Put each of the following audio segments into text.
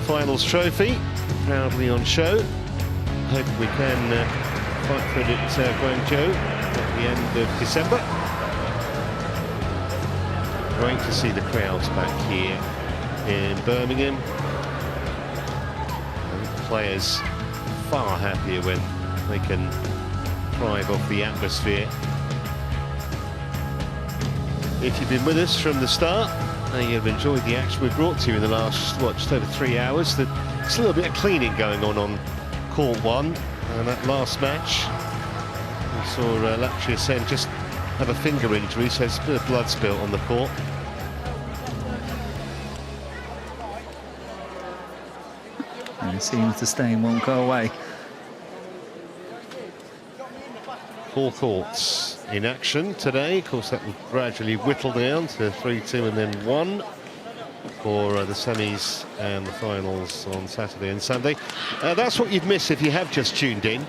quarterfinals trophy, proudly on show. Hope we can fight for it at Guangzhou at the end of December. Great to see the crowds back here in Birmingham. And players far happier when they can thrive off the atmosphere. If you've been with us from the start, you've enjoyed the action we've brought to you in the last, just over 3 hours. There's a little bit of cleaning going on Court 1, and that last match, we saw Lakshya Sen just have a finger injury, so there's a bit of blood spilt on the court. And it seems the stain won't go away. 4 courts in action today. Of course, that will gradually whittle down to 3-2 and then 1 for the semis and the finals on Saturday and Sunday. That's what you'd miss if you have just tuned in.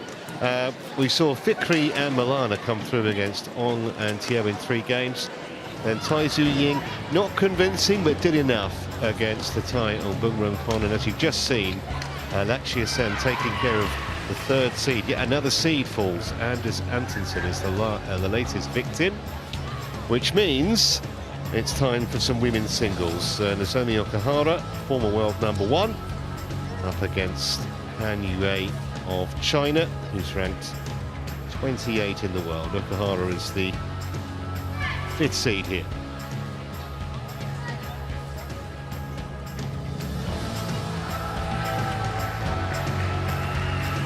We saw Fikri and Milana come through against Ong and Teo in 3 games. Then Tai Tzu Ying, not convincing, but did enough against the Thai on Bung Rung Kon. And as you've just seen, Lakshya Sen taking care of the 3rd seed. Yet another seed falls. Anders Antonsen is the latest victim, which means it's time for some women's singles. Nozomi Okuhara, former world #1, up against Han Yue of China, who's ranked 28 in the world. Okuhara is the 5th seed here.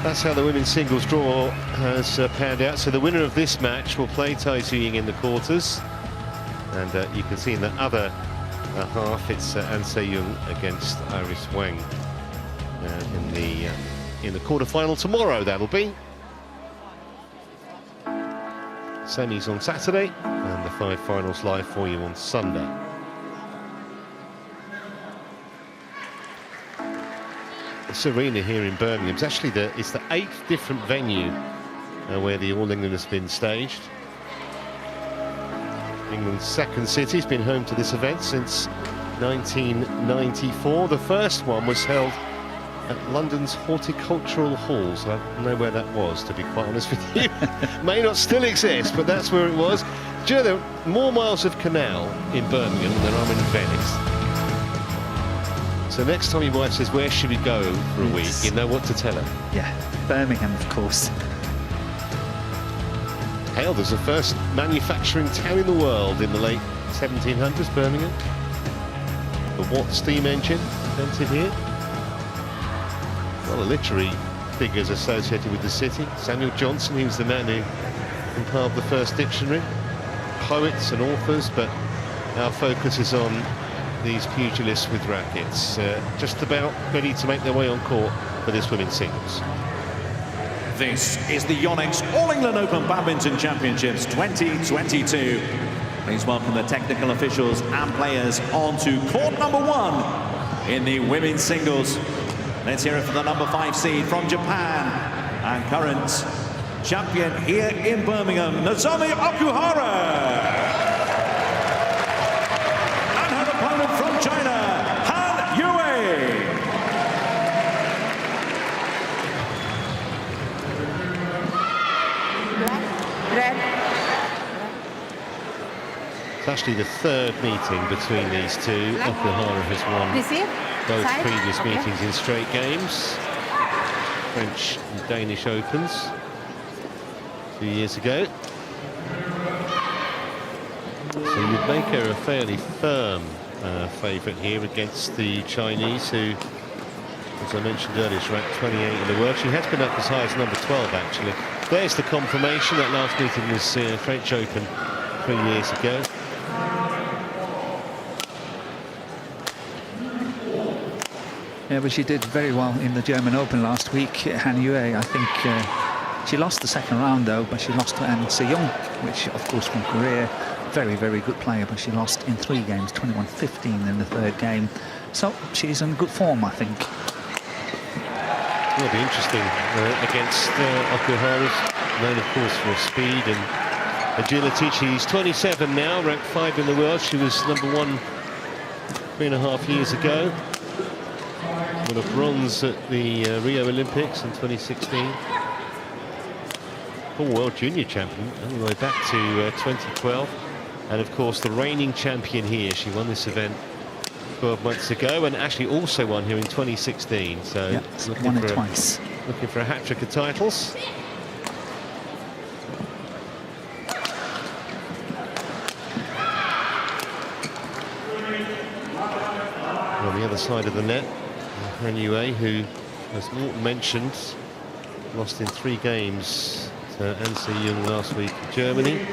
That's how the women's singles draw has panned out. So the winner of this match will play Tai Tzu Ying in the quarters. And you can see in the other half, it's An Se-young against Iris Wang in the quarterfinal tomorrow. That'll be semis on Saturday, and the 5 finals live for you on Sunday. This arena here in Birmingham is actually it's the 8th different venue where the All England has been staged. England's 2nd city has been home to this event since 1994. The first one was held at London's Horticultural Halls. I don't know where that was, to be quite honest with you. May not still exist, but that's where it was. Do you know there are more miles of canal in Birmingham than there are in Venice? So next time your wife says, where should we go for a week, you know what to tell her. Yeah, Birmingham, of course. Hailed as the first manufacturing town in the world in the late 1700s, Birmingham. The Watt steam engine invented here. A lot of literary figures associated with the city. Samuel Johnson, he was the man who compiled the first dictionary. Poets and authors, but our focus is on these pugilists with rackets, just about ready to make their way on court for this women's singles. This is the YONEX All England Open Badminton Championships 2022. Please welcome the technical officials and players on to court #1 in the women's singles. Let's hear it for the #5 seed from Japan and current champion here in Birmingham, Nozomi Okuhara. From China, Han Yue. It's actually the 3rd meeting between these two. Okuhara has won both previous meetings in straight games. French and Danish Opens 2 years ago. So you'd make her a fairly firm favourite here against the Chinese, who, as I mentioned earlier, is ranked 28 in the world. She has been up as high as #12, actually. There's the confirmation. That last meeting was French Open 3 years ago. Yeah, but she did very well in the German Open last week. Han Yue, I think she lost the 2nd round though, but she lost to An Se-young, which of course from Korea. Very, very good player, but she lost in 3 games, 21-15 in the 3rd game. So she's in good form, I think. It'll be interesting against Okuhara's, known of course for speed and agility. She's 27 now, ranked 5 in the world. She was #1 3.5 years ago. Won a bronze at the Rio Olympics in 2016. Full world junior champion all the way back to 2012. And of course the reigning champion here. She won this event 12 months ago and actually also won here in 2016. So yeah, won it twice. Looking for a hat-trick of titles. On the other side of the net, Han Yue, who, as Morten mentioned, lost in 3 games to An Se-young last week in Germany.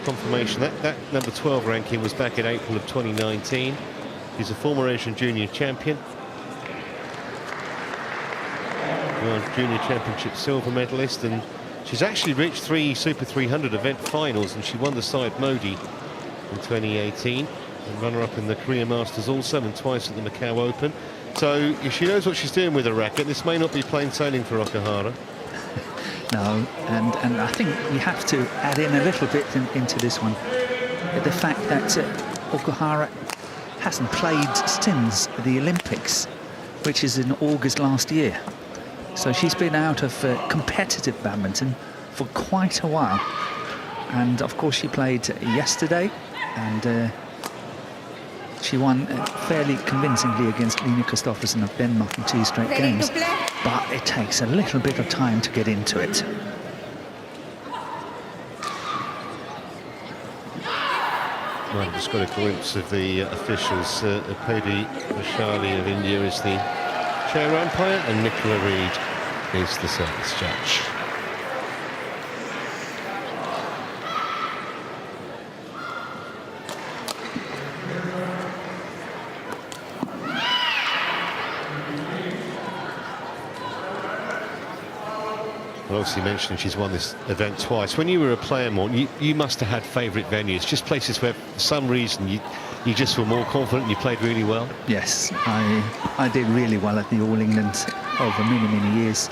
Confirmation that number 12 ranking was back in April of 2019. She's a former Asian junior champion. World Junior Championship silver medalist, and she's actually reached 3 Super 300 event finals, and she won the side Modi in 2018 and runner-up in the Korea Masters also, and twice at the Macau Open. So if she knows what she's doing with her racket, this may not be plain sailing for Okuhara. No, and I think we have to add in a little bit into this one. The fact that Okuhara hasn't played since the Olympics, which is in August last year. So she's been out of competitive badminton for quite a while. And of course she played yesterday, and she won fairly convincingly against Line Kristoffersen of Denmark in 2 straight games. But it takes a little bit of time to get into it. Well, I've just got a glimpse of the officials. Pedi Vashali of India is the chair umpire, and Nicola Reid is the service judge. Well, obviously mentioned she's won this event twice. When you were a player, Morten, you must have had favourite venues, just places where for some reason you just were more confident and you played really well. Yes, I did really well at the All England over many years.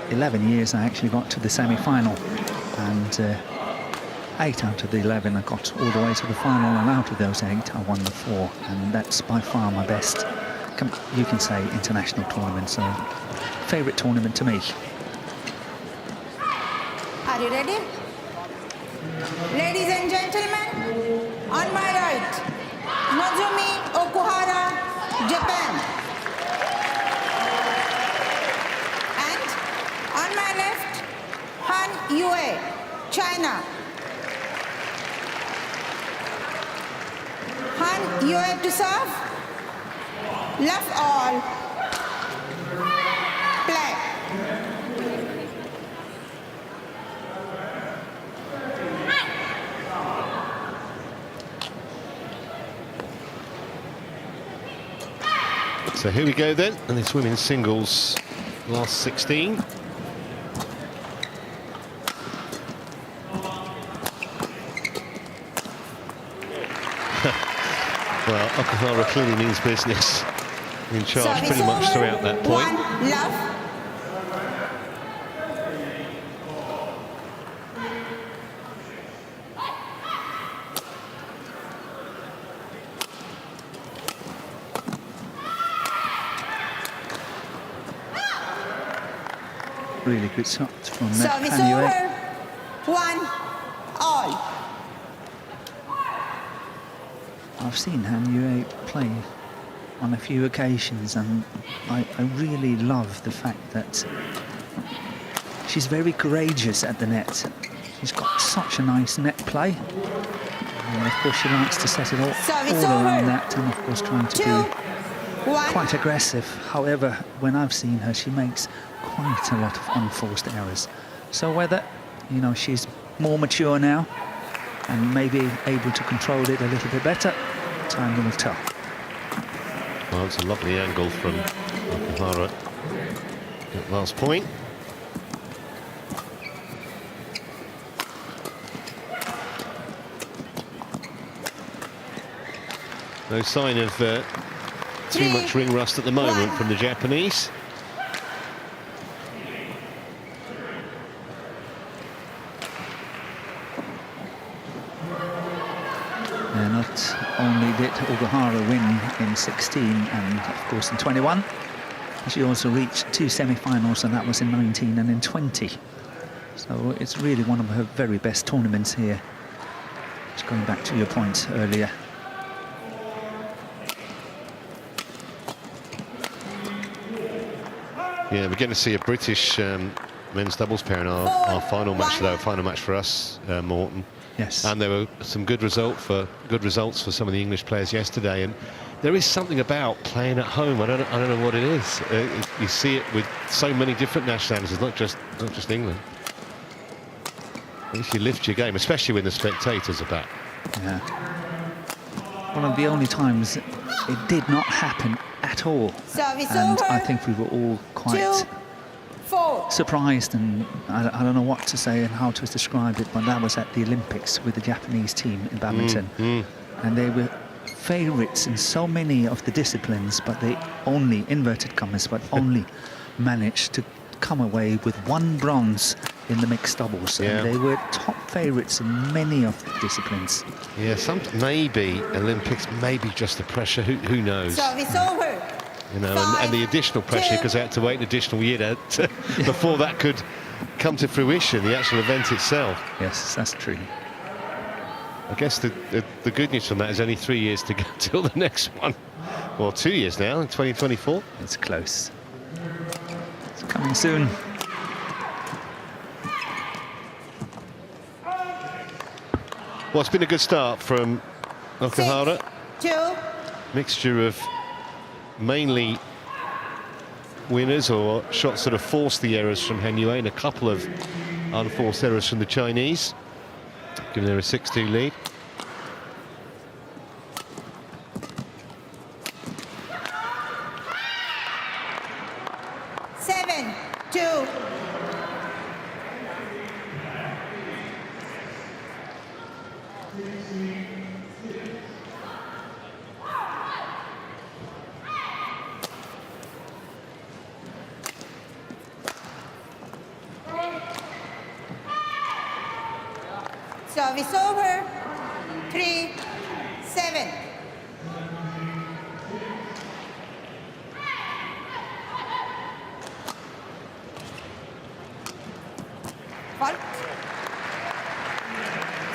11 years I actually got to the semi-final, and 8 out of the 11 I got all the way to the final, and out of those 8 I won the 4, and that's by far my best, you can say, international tournament. So favourite tournament to me. Are you ready? Ladies and gentlemen, on my right, Nozomi Okuhara, Japan. And on my left, Han Yue, China. Han Yue to serve. Love all. Play. So here we go then, and this women's singles last 16. Well, Okuhara clearly means business. In charge pretty much throughout that point. Love. Really good shot from Service Han Yue. over. 1-all. I've seen Han Yue play on a few occasions, and I really love the fact that she's very courageous at the net. She's got such a nice net play, and of course she likes to set it all around that, and of course trying to be quite aggressive. However, when I've seen her, she makes quite a lot of unforced errors. So whether, you know, she's more mature now and maybe able to control it a little bit better, time will tell. Well, it's a lovely angle from Okuhara at last point. No sign of too much ring rust at the moment from the Japanese. Not only did Okuhara win in 16 and, of course, in 21, she also reached 2 semi-finals, and that was in 19 and in 20. So it's really one of her very best tournaments here. Just going back to your point earlier. Yeah, we're going to see a British men's doubles pair in our final match, though. Final match for us, Morton. Yes. And there were some good results for some of the English players yesterday. And there is something about playing at home. I don't know what it is. You see it with so many different nationalities, not just England. At least you lift your game, especially when the spectators are back. Yeah. One of the only times it did not happen at all. And I think we were all quite surprised, and I don't know what to say and how to describe it, but that was at the Olympics with the Japanese team in badminton. And they were favourites in so many of the disciplines, but they only, inverted commas, but only managed to come away with 1 bronze in the mixed doubles. Yeah. And they were top favourites in many of the disciplines. Yeah, maybe Olympics, maybe just the pressure, who knows? Service over. You know, and the additional pressure, because they had to wait an additional year before that could come to fruition, the actual event itself. Yes, that's true. I guess the good news from that is only 3 years to go till the next one. Well, 2 years now, in 2024. It's close. It's coming soon. Well, it's been a good start from Okuhara. 2. Mixture of mainly winners or shots that have forced the errors from Han Yue, and a couple of unforced errors from the Chinese, giving her a 6-2 lead. Service over. 3-7. Fault.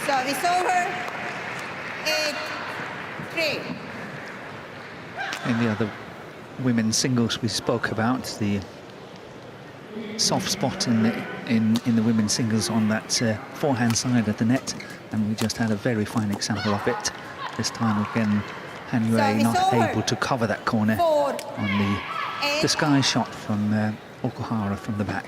Service over. 8-3. In the other women's singles we spoke about, the soft spot in the women's singles on that forehand side of the net, and we just had a very fine example of it. This time again, Han Yue not able to cover that corner on the sky shot from Okuhara from the back.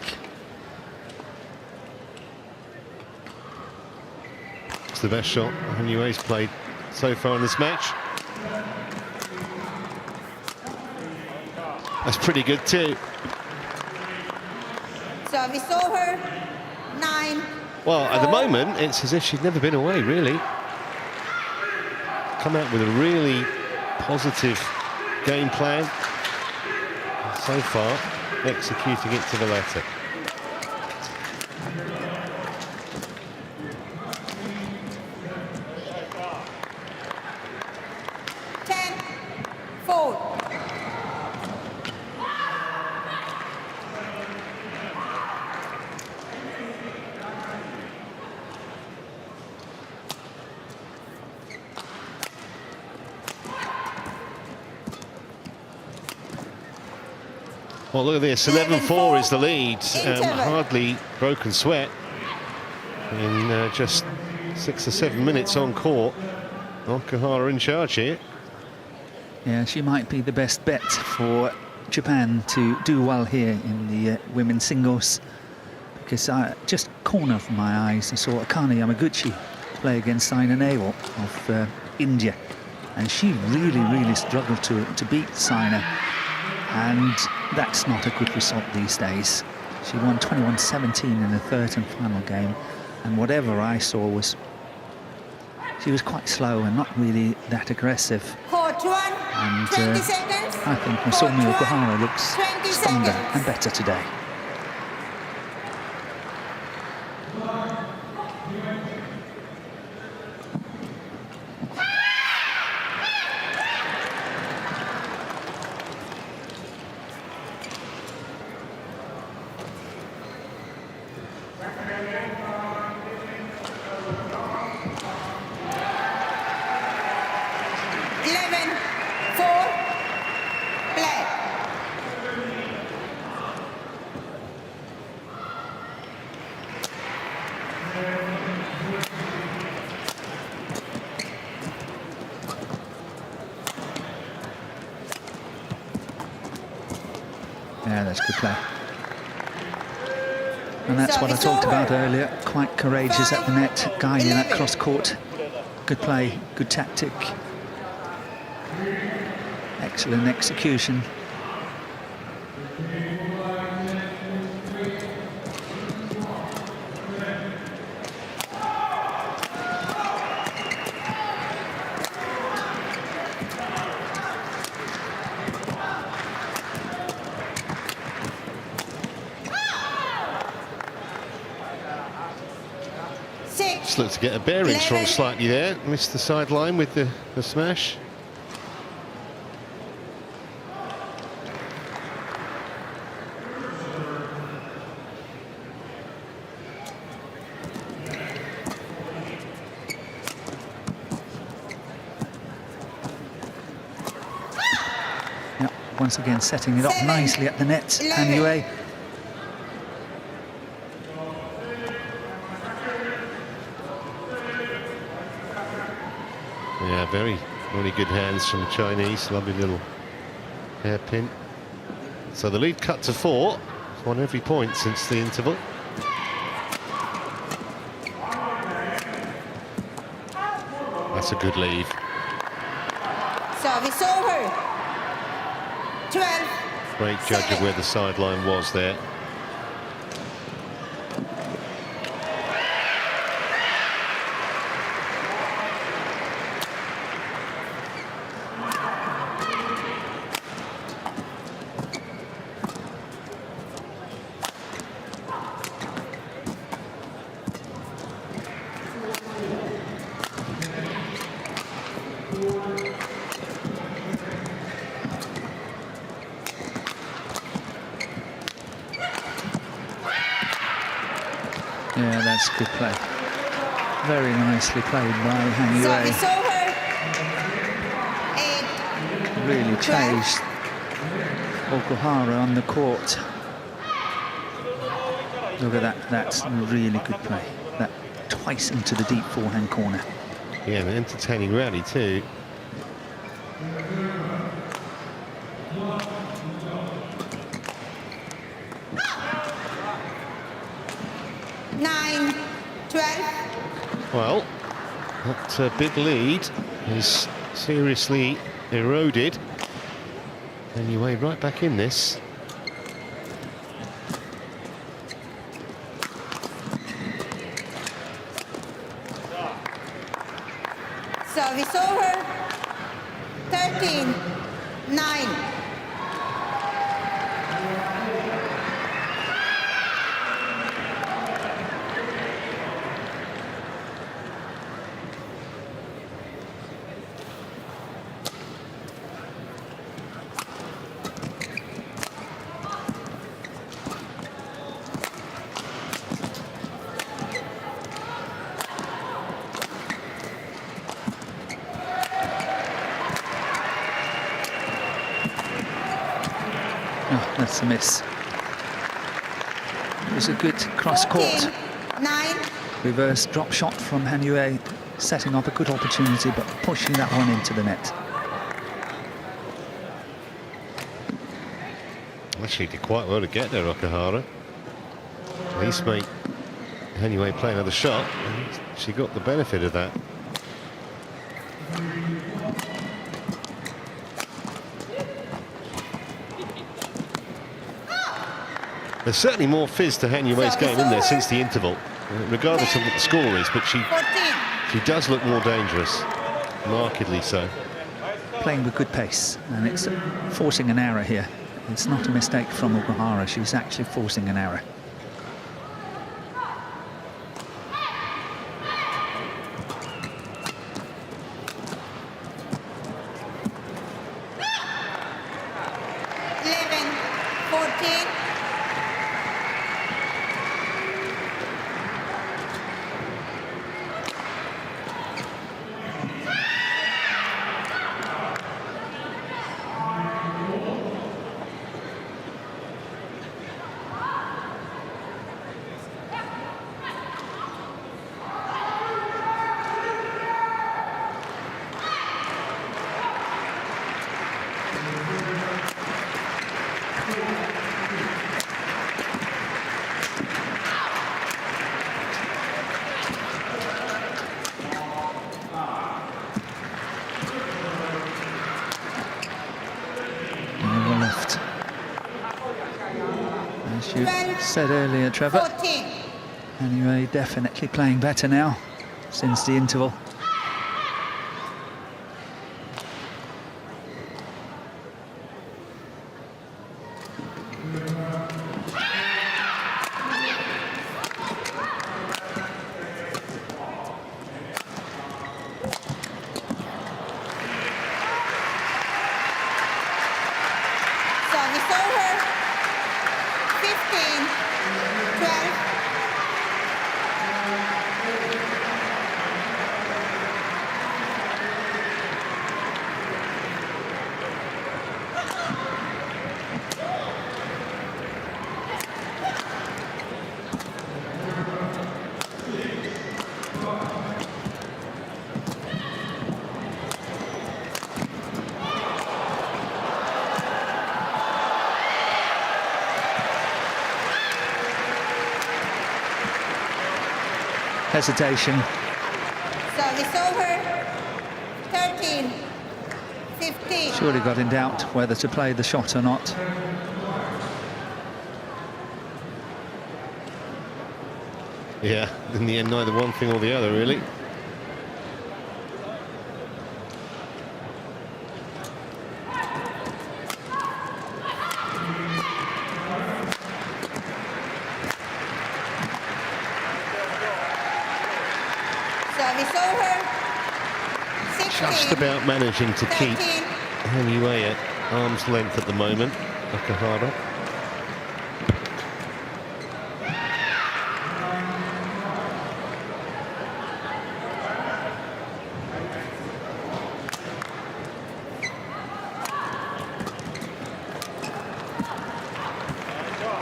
It's the best shot Han Yue's played so far in this match. That's pretty good too. Service over. 9. Well, at the moment, it's as if she'd never been away, really. Come out with a really positive game plan. So far, executing it to the letter. Well, look at this, 11-4 is the lead. Hardly broken sweat in just 6 or 7 minutes on court. Okuhara in charge here. Yeah, she might be the best bet for Japan to do well here in the women's singles, because just corner of my eyes I saw Akane Yamaguchi play against Saina Nehwal of India, and she really struggled to beat Saina, and that's not a good result these days. She won 21-17 in the third and final game, and whatever I saw was she was quite slow and not really that aggressive. And I think Nozomi Okuhara looks stronger and better today. Yeah, that's good play. And that's what I Service talked over. about earlier. Quite courageous at the net, guiding that cross court. Good play, good tactic. Excellent execution. Just looked to get a bearings wrong slightly there. Missed the sideline with the smash. Yeah, once again setting it up nicely at the net, Han Yue. Yeah, very good hands from the Chinese. Lovely little hairpin. So the lead cut to 4. Won every point since the interval. That's a good lead. Service over. 12. Great judge of where the sideline was there. Yeah, that's good play. Very nicely played by Han Service Yue. over. 8. Really changed Okuhara on the court. Look at that, that's really good play. That twice into the deep forehand corner. Yeah, an entertaining rally too. Well, that big lead is seriously eroded. And you weigh right back in this. Service over. 13. 9. Oh, that's a miss. It was a good cross court. 9. Reverse drop shot from Han Yue, setting up a good opportunity, but pushing that one into the net. Actually did quite well to get there, Okuhara. At least make Han Yue play another shot. And she got the benefit of that. There's certainly more fizz to Han Yue's game in there since the interval, regardless of what the score is, but she does look more dangerous, markedly so. Playing with good pace, and it's forcing an error here. It's not a mistake from Okuhara, she's actually forcing an error. As you 12, said earlier, Trevor, 14. anyway, definitely playing better now since the interval. Service over. 15, 12. Hesitation. Service over. 13, 15. Surely got in doubt whether to play the shot or not. Yeah, in the end, neither one thing or the other, really. Service over. 16. Just about managing to keep 13. Han Yue at arm's length at the moment, Okuhara.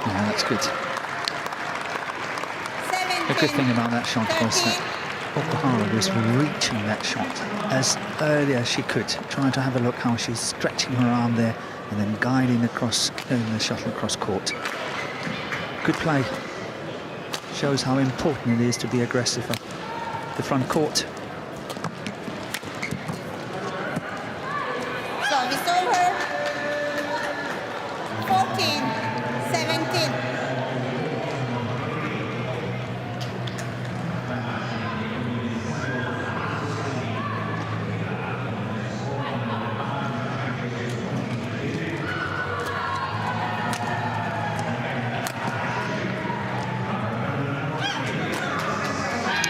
Yeah, that's good. 17. The good thing about that shot was that Okuhara was reaching that shot as early as she could, trying to have a look how she's stretching her arm there and then guiding across the shuttle across court. Good play. Shows how important it is to be aggressive at the front court. Service over. 14, 17.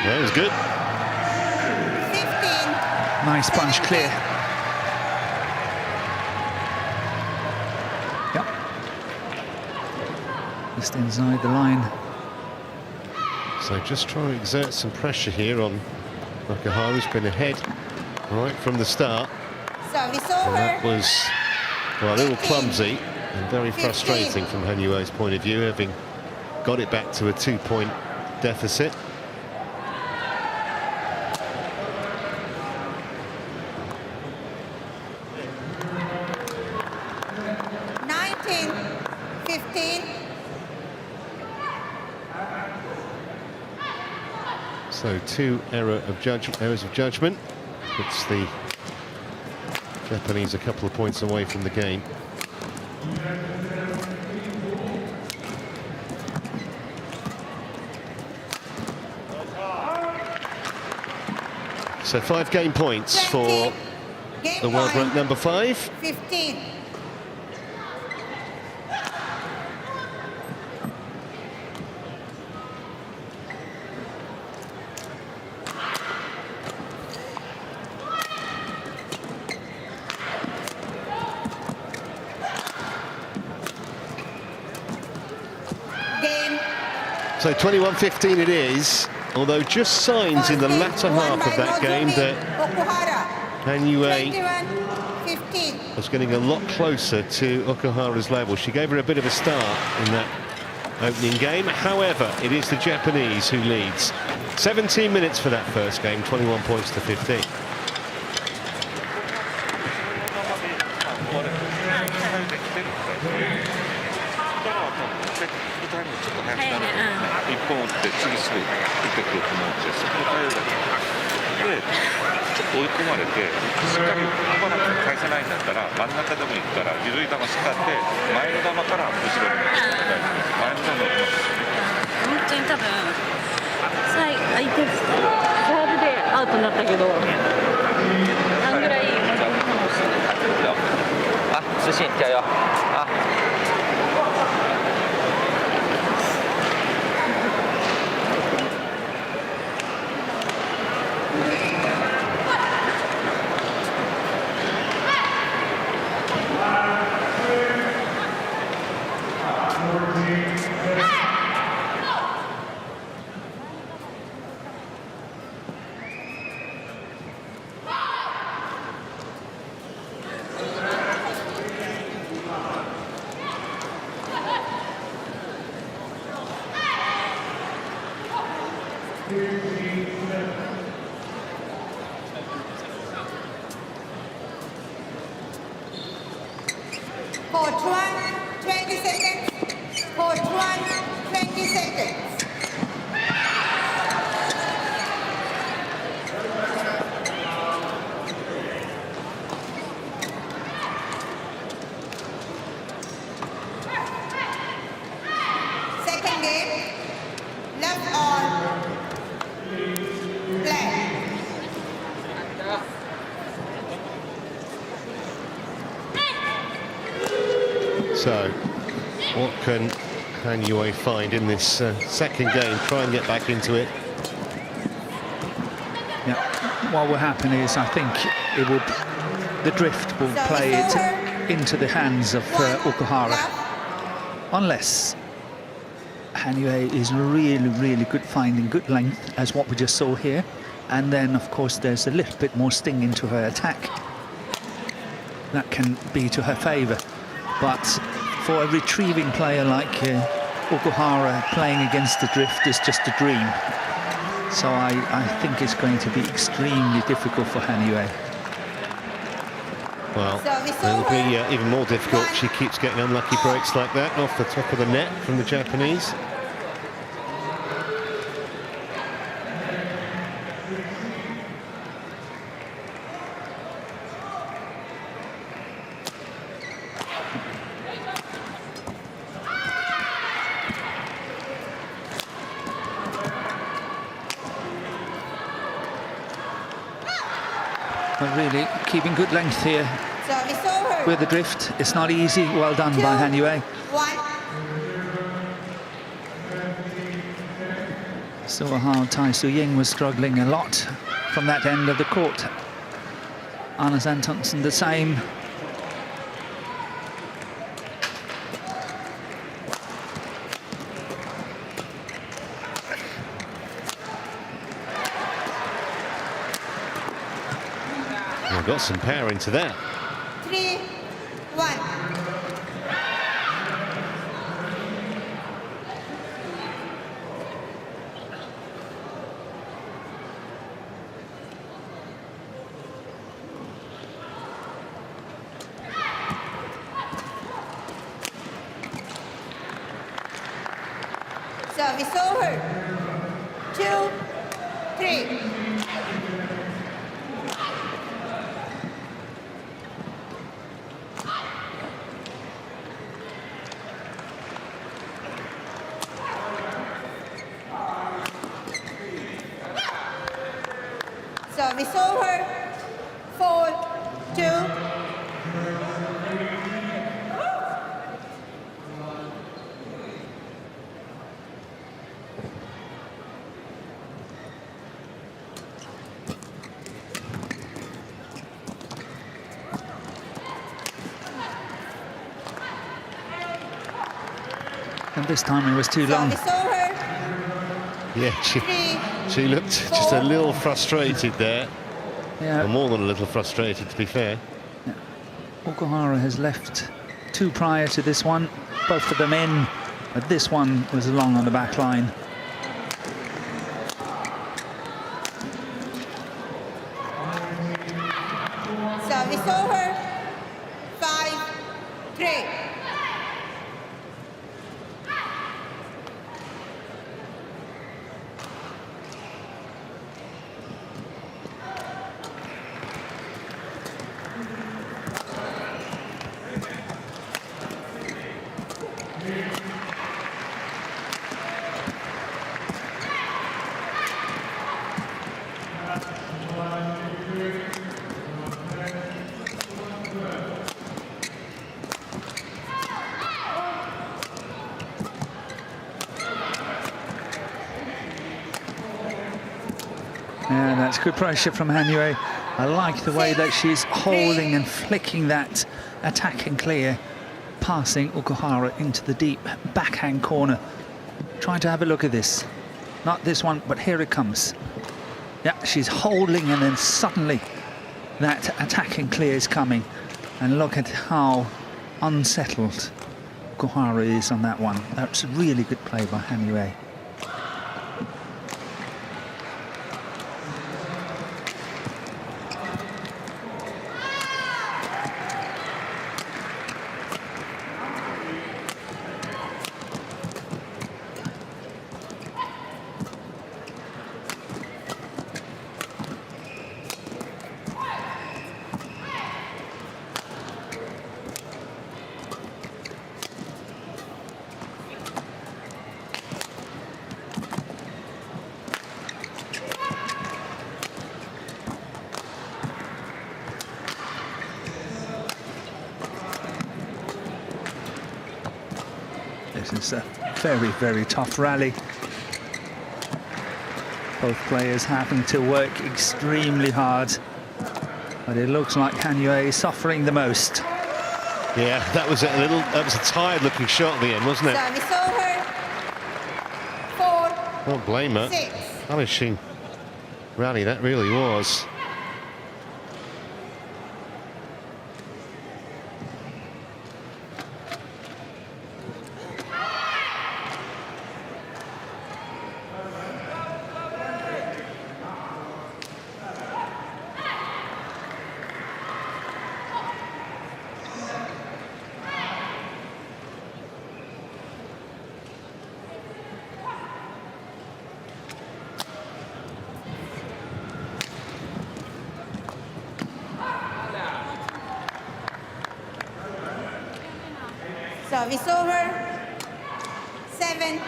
That was good. 15. Nice punch clear. Yep. Just inside the line. So just trying to exert some pressure here on Okuhara, who's been ahead right from the start. Service And that over. was, well, a little clumsy and very frustrating from Han Yue's point of view, having got it back to a 2-point deficit. So two errors of judgment. Puts the Japanese a couple of points away from the game. So 5 game points for the world rank number 5. 15. So 21-15 it is, although just signs in the latter half of that game that Han Yue was getting a lot closer to Okuhara's level. She gave her a bit of a start in that opening game. However, it is the Japanese who leads. 17 minutes for that first game, 21 points to 15. いテスト、サーブでアウトになったけど、何ぐらい啊，自信，加油啊！ Court 1, 20 seconds. Court 1, 20 seconds. Second game, left on, play. So, what can Han Yue find in this second game? Try and get back into it. Yeah, what will happen is I think it will, the drift will play it into the hands of Okuhara, unless Han Yue is really good, finding good length, as what we just saw here, and then of course there's a little bit more sting into her attack. That can be to her favour, but for a retrieving player like Okuhara, playing against the drift is just a dream. So I think it's going to be extremely difficult for Han Yue. Well, it'll be even more difficult. She keeps getting unlucky breaks like that off the top of the net from the Japanese. But really keeping good length here Service over. with the drift. It's not easy. Well done by Han Yue. 1. Saw how Tai Su-ying was struggling a lot from that end of the court. Anders Antonsen the same. We've got some power into that. 3, 1. Service over. 2, 3. Service over. 4, 2. And this time it was too long. Service over. Yeah, 3. she looked just a little frustrated there. Yeah. Or more than a little frustrated, to be fair. Okuhara has left 2 prior to this one, both of them in, but this one was long on the back line. Service over. 5, 3. Yeah, that's good pressure from Han Yue. I like the way that she's holding and flicking that attack and clear, passing Okuhara into the deep backhand corner. Trying to have a look at this. Not this one, but here it comes. Yeah, she's holding and then suddenly that attack and clear is coming. And look at how unsettled Okuhara is on that one. That's a really good play by Han Yue. This is a very, very tough rally. Both players having to work extremely hard. But it looks like Han Yue is suffering the most. Yeah, that was a tired-looking shot at the end, wasn't it? Service over. 4. Don't blame her. 6. Punishing rally that really was. Service over. 7.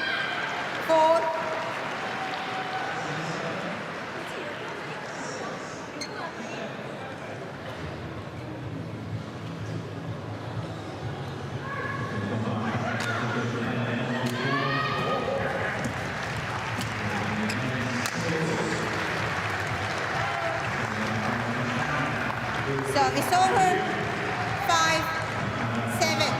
4. Service over. 5. 7.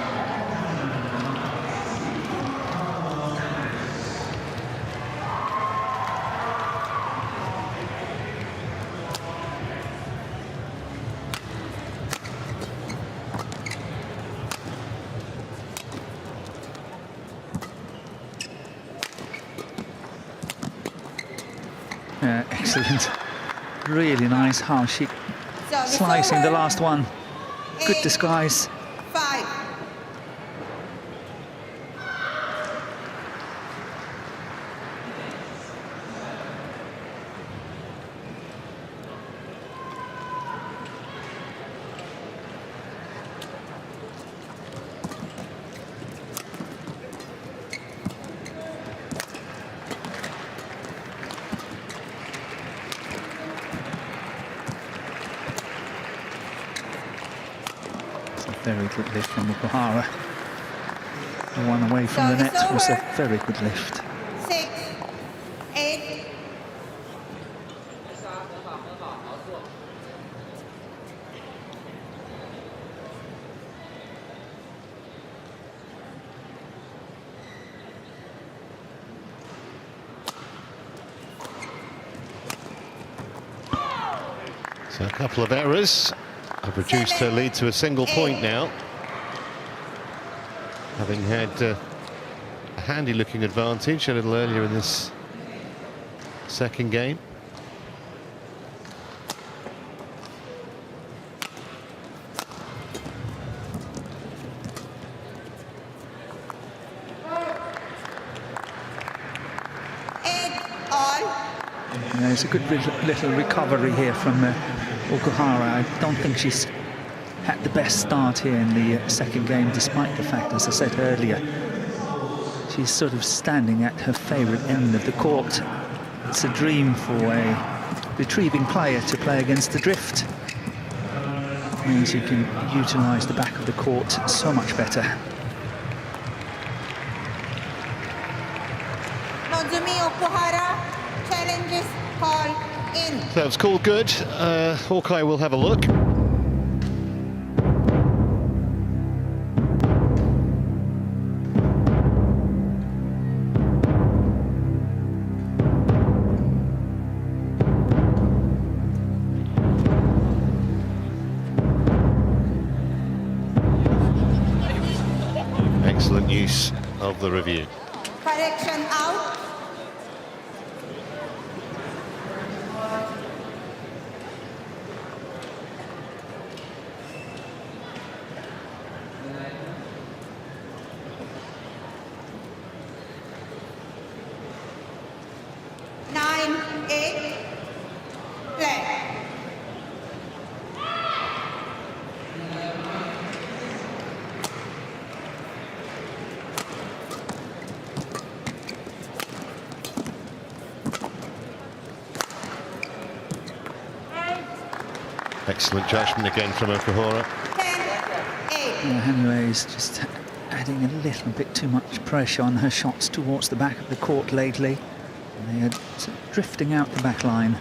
Excellent. Really nice how she slicing the last one. Good disguise. 5. Very good lift from Okuhara. The one away from the net was a very good lift. 6. 8. So a couple of errors have reduced her lead to a single point now, having had a handy-looking advantage a little earlier in this second game. It's a good little recovery here from Okuhara. I don't think she's had the best start here in the second game, despite the fact, as I said earlier, she's sort of standing at her favourite end of the court. It's a dream for a retrieving player to play against the drift. It means you can utilise the back of the court so much better. Nozomi Okuhara challenges call in. So it's called good. Hawkeye will have a look. Excellent use of the review. Correction out. Excellent judgment again from Okuhara. 10-8. Han Yue is just adding a little bit too much pressure on her shots towards the back of the court lately. And they are sort of drifting out the back line.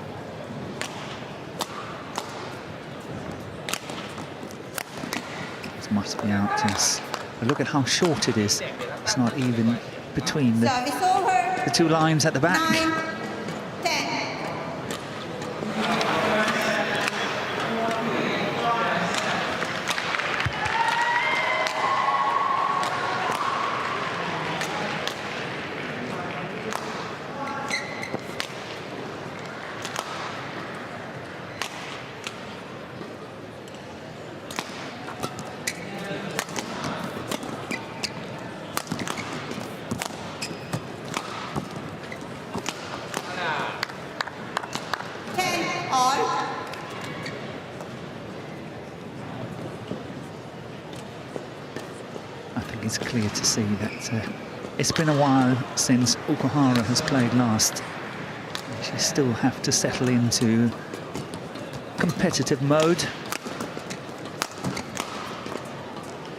This must be out, yes. But look at how short it is. It's not even between Service over. the two lines at the back. 9-10. It's clear to see that it's been a while since Okuhara has played last. She still have to settle into competitive mode.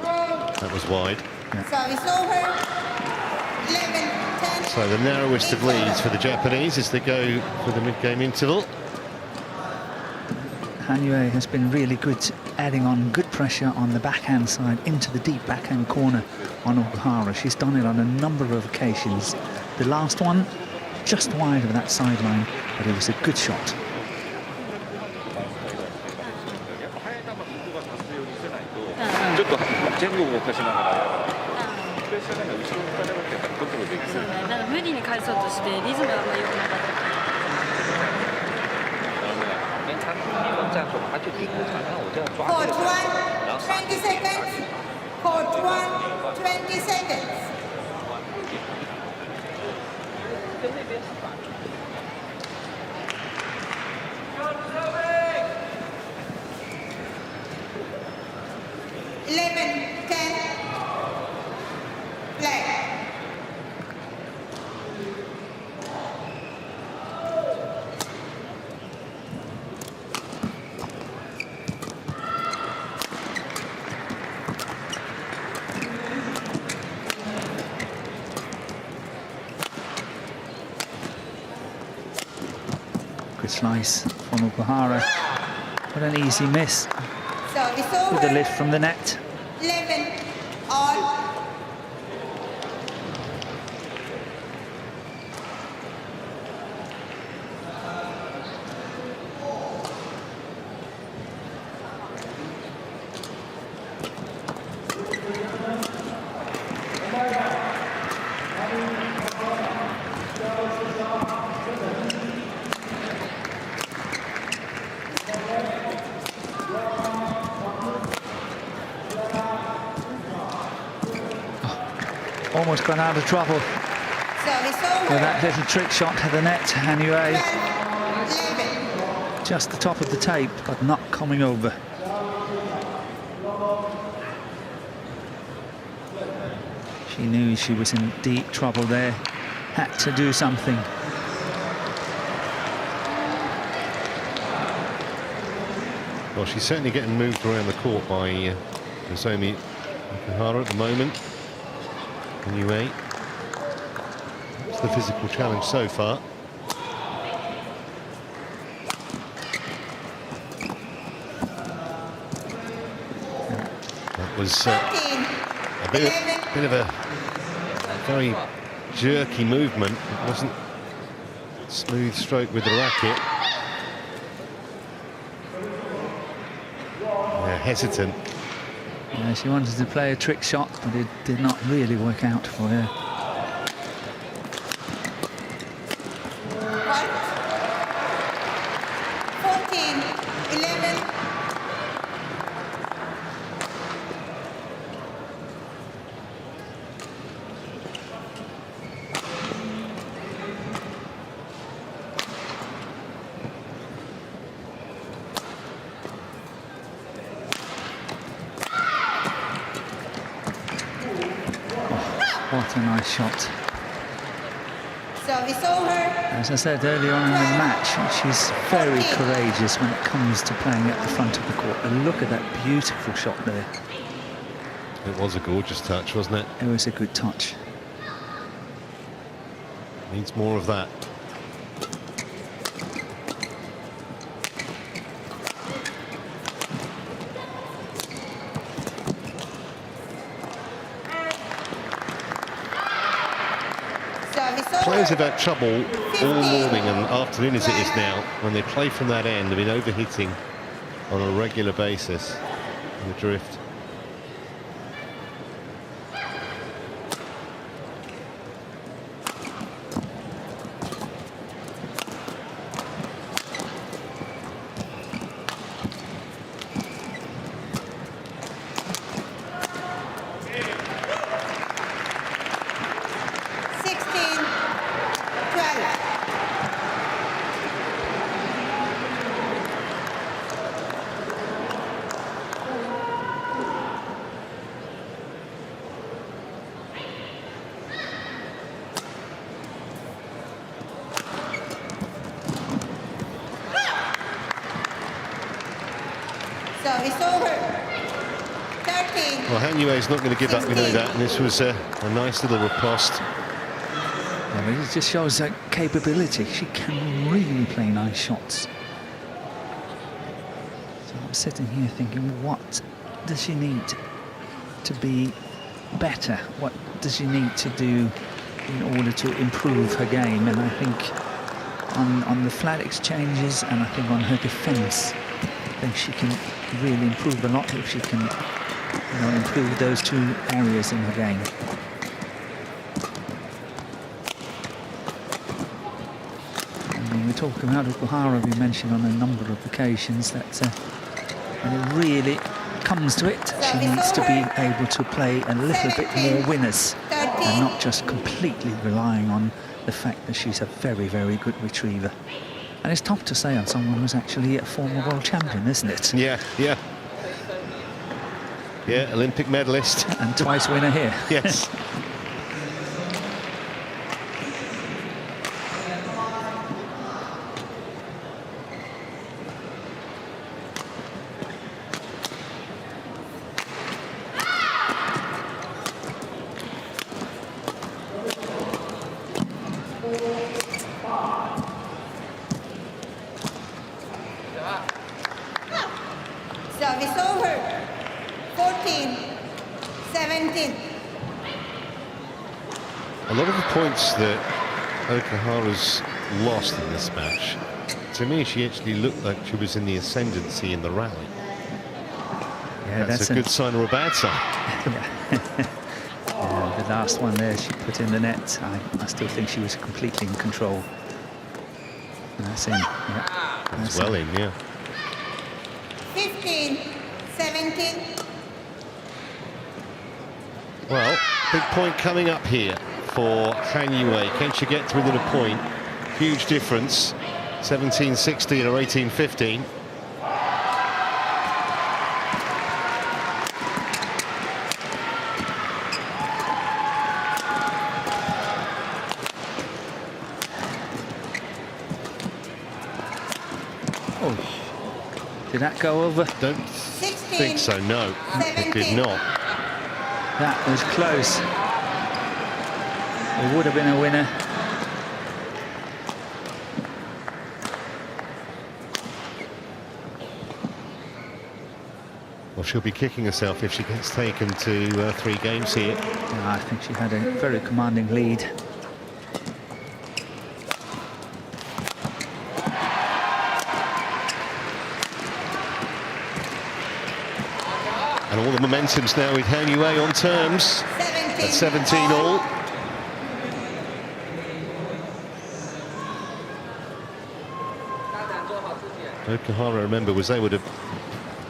That was wide. Service over. 11-10. So the narrowest of leads for the Japanese as they go for the mid-game interval. Han Yue has been really good, adding on good pressure on the backhand side into the deep backhand corner on Okuhara. She's done it on a number of occasions. The last one, just wide of that sideline, but it was a good shot. Court 1, 20 seconds. Court 1, 20 seconds. Slice from Okuhara, but an easy miss Service over. with the lift from the net. 11 all. Almost gone out of trouble with Service over. that little trick shot to the net. Han Yue 11. just the top of the tape, but not coming over. She knew she was in deep trouble there. Had to do something. Well, she's certainly getting moved around the court by Nozomi Okuhara at the moment. Han Yue. It's the physical challenge so far. was 13, a bit of a very jerky movement. It wasn't smooth stroke with the racket. Yeah, hesitant. Yeah, she wanted to play a trick shot, but it did not really work out for her. What? 14, 11. What a nice shot. Service over. As I said earlier on in the match, she's very courageous when it comes to playing at the front of the court. And look at that beautiful shot there. It was a gorgeous touch, wasn't it? It was a good touch. Needs more of that. Players have had trouble all morning and afternoon as it is now when they play from that end. They've been overhitting on a regular basis in the drift. Service over. 13. Well, Han Yue is not going to give up, we know that, and this was a nice little riposte. Yeah, but it just shows that capability. She can really play nice shots. So I'm sitting here thinking, what does she need to be better? What does she need to do in order to improve her game? And I think on the flat exchanges and I think on her defense, I think she can really improve a lot if she can, you know, improve those two areas in her game. And when we talk about Okuhara, we mentioned on a number of occasions that when it really comes to it, she needs to be able to play a little bit more winners and not just completely relying on the fact that she's a very, very good retriever. And it's tough to say on someone who's actually a former world champion, isn't it? Yeah, yeah. Yeah, Olympic medalist. And twice winner here. Yes. Service over. 14, 17. A lot of the points that Okuhara's lost in this match, to me, she actually looked like she was in the ascendancy in the rally. Yeah, that's a good sign or a bad sign. Yeah, the last one there she put in the net, I still think she was completely in control. And that's in. Yeah, that's well in, yeah. 15, 17. Well, big point coming up here for Han Yue. Can she get to within a point? Huge difference. 17-16 or 18-15. Oh, did that go over? Don't 16, think so, no. It did not. That was close. It would have been a winner. Well, she'll be kicking herself if she gets taken to 3 games here. Yeah, I think she had a very commanding lead. And all the momentum's now with Han Yue on terms at 17 all. Okuhara, remember, was able to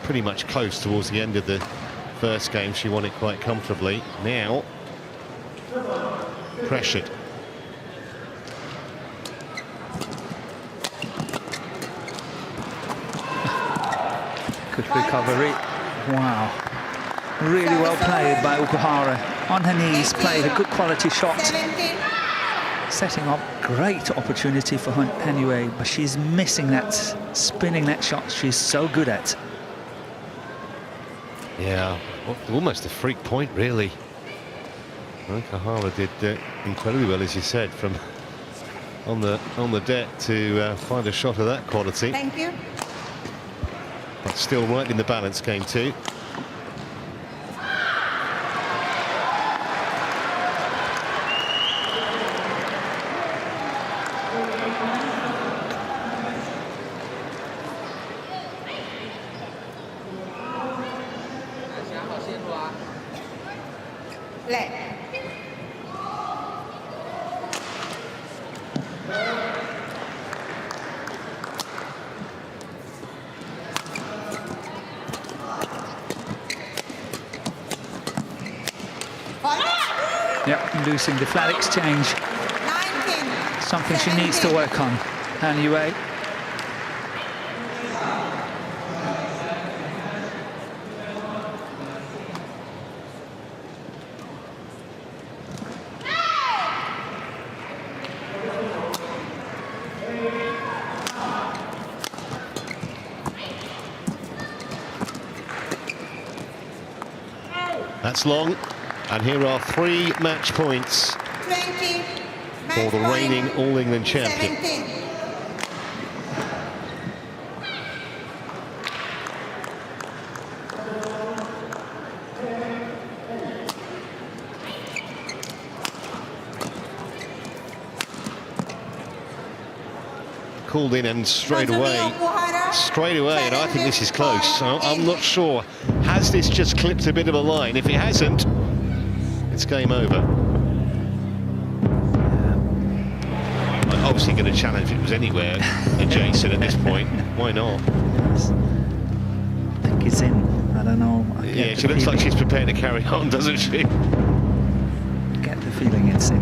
pretty much close towards the end of the first game. She won it quite comfortably. Now, pressured. Good recovery. Wow. Really well played by Okuhara. On her knees, played a good quality shot. Setting up great opportunity for Han Yue, but she's missing that spinning net shot she's so good at. Yeah, almost a freak point, really. Okuhara did incredibly well, as you said, from on the deck to find a shot of that quality. Thank you. But still right in the balance, game 2. Yep, losing the flat exchange. 19. Something she needs to work on. Han Yue. That's long. And here are 3 match points 20. for the reigning All England champion. 17. Called in and straight Nozomi away, Okuhara, and I think this is close. I'm not sure. Has this just clipped a bit of a line? If it hasn't, it's game over. I'm obviously going to challenge if it was anywhere adjacent at this point. Why not? I think it's in. I don't know. Yeah, she looks like she's prepared to carry on, doesn't she? Get the feeling it's in.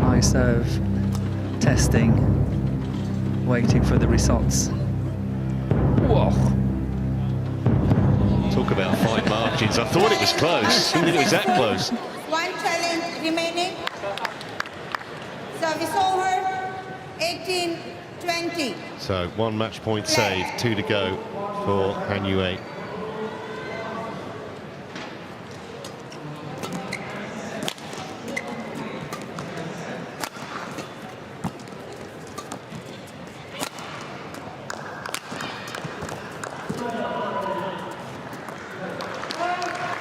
High serve, testing, waiting for the results. Whoa. Talk about fine margins. I thought it was close. I didn't think it was that close. 1 challenge remaining. Service over. 18-20. So 1 match point saved, 2 to go for Han Yue.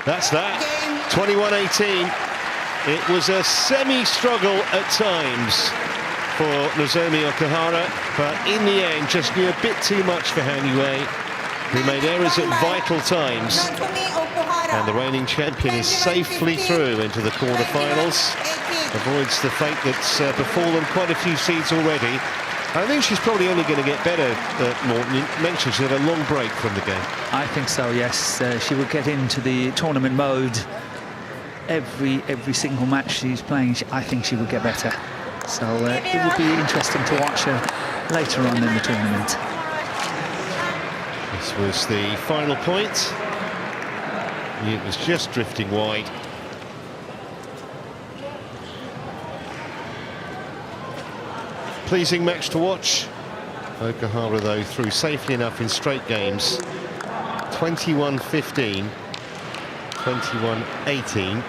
That's that, 21-18. It was a semi-struggle at times for Nozomi Okuhara, but in the end, just knew a bit too much for Han Yue, who made errors at vital times. Nozomi Okuhara. And the reigning champion is safely through into the quarterfinals. Avoids the fate that's befallen quite a few seeds already. I think she's probably only going to get better, Morten. You mentioned she had a long break from the game. I think so, yes. She will get into the tournament mode. Every single match she's playing, I think she will get better. So it will be interesting to watch her later on in the tournament. This was the final point. It was just drifting wide. Pleasing match to watch. Okuhara, though, through safely enough in straight games. 21-15, 21-18.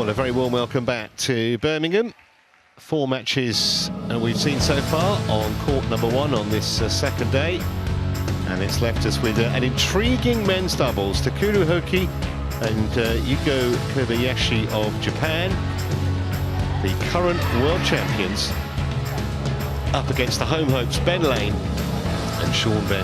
Well, a very warm welcome back to Birmingham. 4 matches we've seen so far on court number 1 on this second day. And it's left us with an intriguing men's doubles. Takuru Hoki and Yuko Kobayashi of Japan, the current world champions, up against the home hopes Ben Lane and Sean Ben.